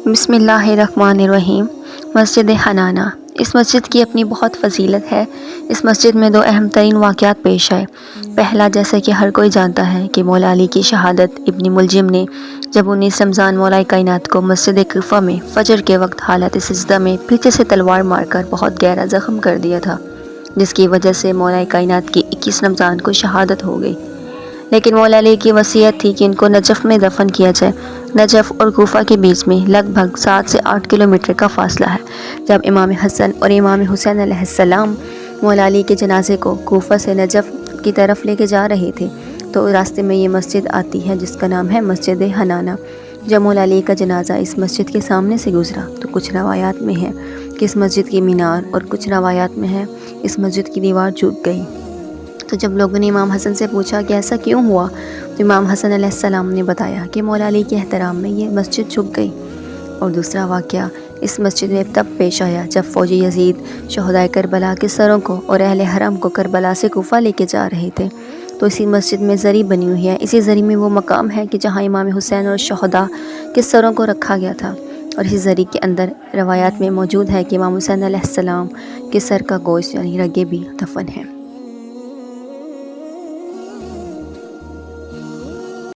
بسم اللہ الرحمن الرحیم۔ مسجد حنانہ، اس مسجد کی اپنی بہت فضیلت ہے۔ اس مسجد میں دو اہم ترین واقعات پیش آئے۔ پہلا، جیسا کہ ہر کوئی جانتا ہے کہ مولا علی کی شہادت ابن ملجم نے جب 19 رمضان مولا کائنات کو مسجد کوفہ میں فجر کے وقت حالت سجدہ میں پیچھے سے تلوار مار کر بہت گہرا زخم کر دیا تھا، جس کی وجہ سے مولا کائنات کی 21 رمضان کو شہادت ہو گئی۔ لیکن مولا علی کی وصیت تھی کہ ان کو نجف میں دفن کیا جائے۔ نجف اور کوفہ کے بیچ میں لگ بھگ 7 سے 8 کلومیٹر کا فاصلہ ہے۔ جب امام حسن اور امام حسین علیہ السلام مولا علی کے جنازے کو کوفہ سے نجف کی طرف لے کے جا رہے تھے تو راستے میں یہ مسجد آتی ہے جس کا نام ہے مسجد حنانہ۔ جب مولا علی کا جنازہ اس مسجد کے سامنے سے گزرا تو کچھ روایات میں ہے کہ اس مسجد کی مینار اور کچھ روایات میں ہے اس مسجد کی دیوار جھک گئی۔ تو جب لوگوں نے امام حسن سے پوچھا کہ ایسا کیوں ہوا تو امام حسن علیہ السلام نے بتایا کہ مولا علی کے احترام میں یہ مسجد جھک گئی۔ اور دوسرا واقعہ اس مسجد میں تب پیش آیا جب فوجی یزید شہدائے کربلا کے سروں کو اور اہل حرم کو کربلا سے کوفہ لے کے جا رہے تھے، تو اسی مسجد میں زری بنی ہوئی ہے۔ اسی زری میں وہ مقام ہے کہ جہاں امام حسین اور شہداء کے سروں کو رکھا گیا تھا، اور اسی زری کے اندر روایات میں موجود ہے کہ امام حسین علیہ السلام کے سر کا گوشت یعنی رگیں بھی دفن ہیں۔